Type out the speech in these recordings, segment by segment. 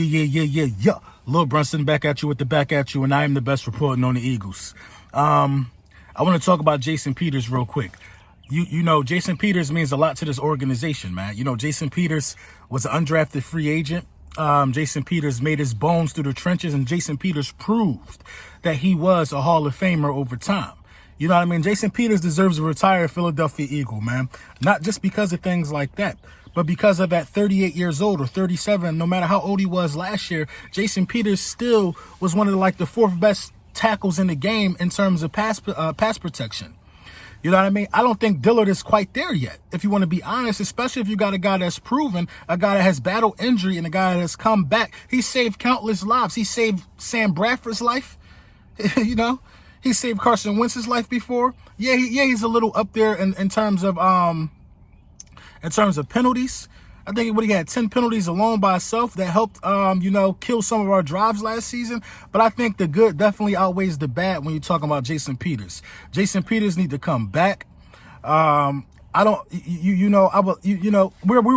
Yeah. Lil Brunson back at you with the back at you, and I am the best reporting on the Eagles. I want to talk about Jason Peters real quick. You know, Jason Peters means a lot to this organization, man. You know, Jason Peters was an undrafted free agent. Jason Peters made his bones through the trenches, and Jason Peters proved that he was a Hall of Famer over time. You know what I mean? Jason Peters deserves to retire a Philadelphia Eagle, man. Not just because of things like that, but because of at 38 years old or 37, no matter how old he was last year, Jason Peters still was one of the fourth best tackles in the game in terms of pass protection. You know what I mean? I don't think Dillard is quite there yet, if you want to be honest, especially if you got a guy that's proven, a guy that has battled injury, and a guy that has come back. He saved countless lives. He saved Sam Bradford's life, you know? He saved Carson Wentz's life before. Yeah, he's a little up there in terms of penalties. I think he had 10 penalties alone by himself that helped, kill some of our drives last season. But I think the good definitely outweighs the bad when you're talking about Jason Peters. Jason Peters need to come back. We were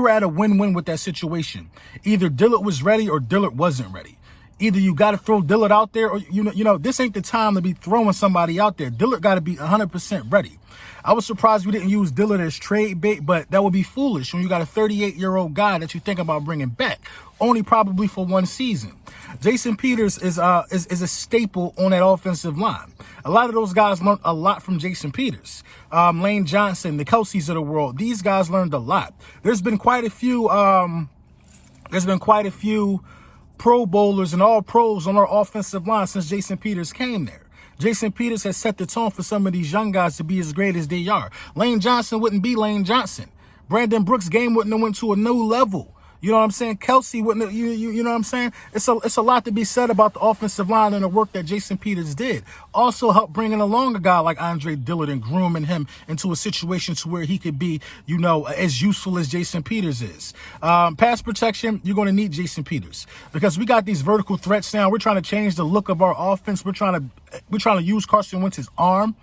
at a win-win with that situation. Either Dillard was ready or Dillard wasn't ready. Either you got to throw Dillard out there, or, this ain't the time to be throwing somebody out there. Dillard got to be 100% ready. I was surprised we didn't use Dillard as trade bait, but that would be foolish when you got a 38-year-old guy that you think about bringing back, only probably for one season. Jason Peters is a staple on that offensive line. A lot of those guys learned a lot from Jason Peters. Lane Johnson, the Kelce's of the world, these guys learned a lot. There's been quite a few Pro Bowlers and all pros on our offensive line since Jason Peters came there. Jason Peters has set the tone for some of these young guys to be as great as they are. Lane Johnson wouldn't be Lane Johnson. Brandon Brooks' game wouldn't have went to a new level. You know what I'm saying? Kelce wouldn't have, you know what I'm saying? It's a lot to be said about the offensive line and the work that Jason Peters did. Also helped bringing along a guy like Andre Dillard and grooming him into a situation to where he could be, as useful as Jason Peters is. Pass protection, you're going to need Jason Peters because we got these vertical threats now. We're trying to change the look of our offense. We're trying to use Carson Wentz's arm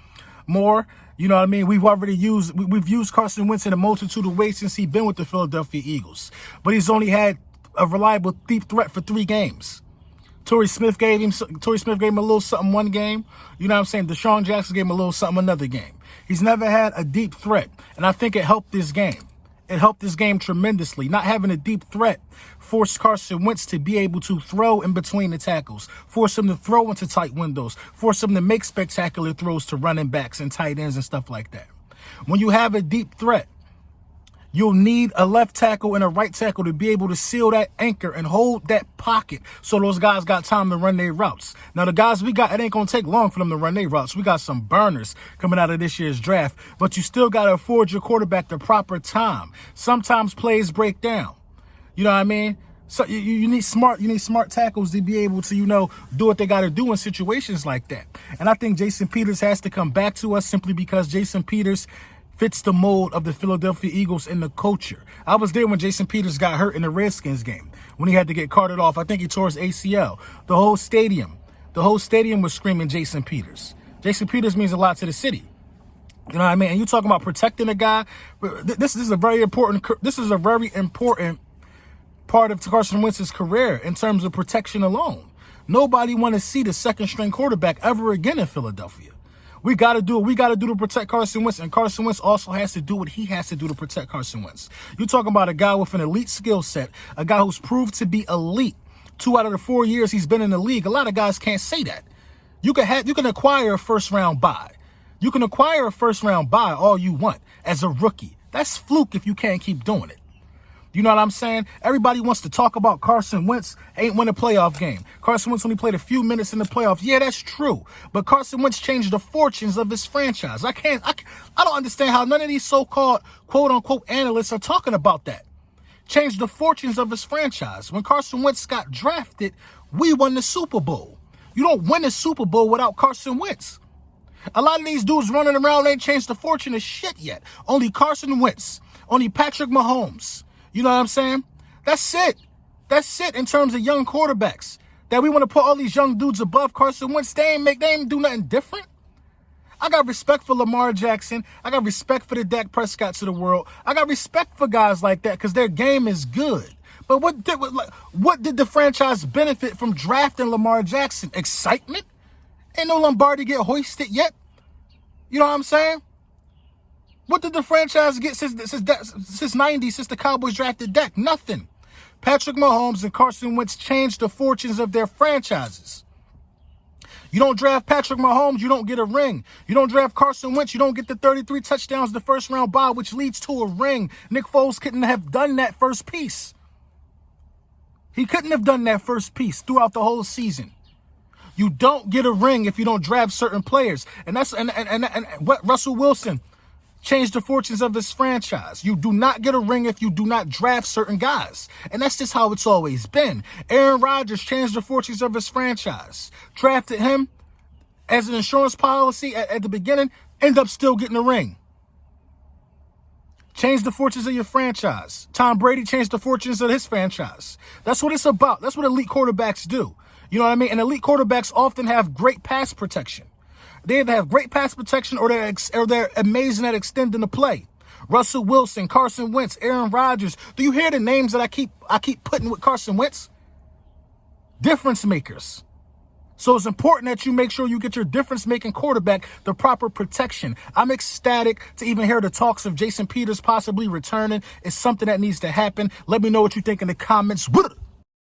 more. You know what I mean? We've used Carson Wentz in a multitude of ways since he's been with the Philadelphia Eagles. But he's only had a reliable deep threat for 3 games. Torrey Smith gave him a little something one game. You know what I'm saying? Deshaun Jackson gave him a little something another game. He's never had a deep threat. And I think it helped this game. It helped this game tremendously. Not having a deep threat forced Carson Wentz to be able to throw in between the tackles, force him to throw into tight windows, force him to make spectacular throws to running backs and tight ends and stuff like that. When you have a deep threat, you'll need a left tackle and a right tackle to be able to seal that anchor and hold that pocket so those guys got time to run their routes. Now, the guys we got, it ain't going to take long for them to run their routes. We got some burners coming out of this year's draft, but you still got to afford your quarterback the proper time. Sometimes plays break down. You know what I mean? So you need smart tackles to be able to, do what they got to do in situations like that. And I think Jason Peters has to come back to us simply because Jason Peters fits the mold of the Philadelphia Eagles and the culture. I was there when Jason Peters got hurt in the Redskins game, when he had to get carted off. I think he tore his ACL. The whole stadium was screaming Jason Peters. Jason Peters means a lot to the city. You know what I mean? And you talking about protecting a guy. This is a very important part of Carson Wentz's career in terms of protection alone. Nobody want to see the second string quarterback ever again in Philadelphia. We got to do what we got to do to protect Carson Wentz, and Carson Wentz also has to do what he has to do to protect Carson Wentz. You're talking about a guy with an elite skill set, a guy who's proved to be elite 2 out of the 4 years he's been in the league. A lot of guys can't say that. You can acquire a first-round bye. You can acquire a first-round bye all you want as a rookie. That's fluke if you can't keep doing it. You know what I'm saying? Everybody wants to talk about Carson Wentz ain't win a playoff game. Carson Wentz only played a few minutes in the playoffs. Yeah, that's true. But Carson Wentz changed the fortunes of his franchise. I don't understand how none of these so-called quote-unquote analysts are talking about that. Changed the fortunes of his franchise. When Carson Wentz got drafted, we won the Super Bowl. You don't win the Super Bowl without Carson Wentz. A lot of these dudes running around ain't changed the fortune of shit yet. Only Carson Wentz. Only Patrick Mahomes. You know what I'm saying? That's it. That's it in terms of young quarterbacks. That we want to put all these young dudes above Carson Wentz. They ain't do nothing different. I got respect for Lamar Jackson. I got respect for the Dak Prescotts of the world. I got respect for guys like that because their game is good. But what did the franchise benefit from drafting Lamar Jackson? Excitement? Ain't no Lombardi get hoisted yet. You know what I'm saying? What did the franchise get since 90, since the Cowboys drafted Dak? Nothing. Patrick Mahomes and Carson Wentz changed the fortunes of their franchises. You don't draft Patrick Mahomes, you don't get a ring. You don't draft Carson Wentz, you don't get the 33 touchdowns the first round bye, which leads to a ring. Nick Foles couldn't have done that first piece. He couldn't have done that first piece throughout the whole season. You don't get a ring if you don't draft certain players. And what Russell Wilson changed the fortunes of his franchise. You do not get a ring if you do not draft certain guys. And that's just how it's always been. Aaron Rodgers changed the fortunes of his franchise. Drafted him as an insurance policy at the beginning, end up still getting a ring. Change the fortunes of your franchise. Tom Brady changed the fortunes of his franchise. That's what it's about. That's what elite quarterbacks do. You know what I mean? And elite quarterbacks often have great pass protection. They either have great pass protection or they're amazing at extending the play. Russell Wilson, Carson Wentz, Aaron Rodgers. Do you hear the names that I keep putting with Carson Wentz? Difference makers. So it's important that you make sure you get your difference-making quarterback the proper protection. I'm ecstatic to even hear the talks of Jason Peters possibly returning. It's something that needs to happen. Let me know what you think in the comments.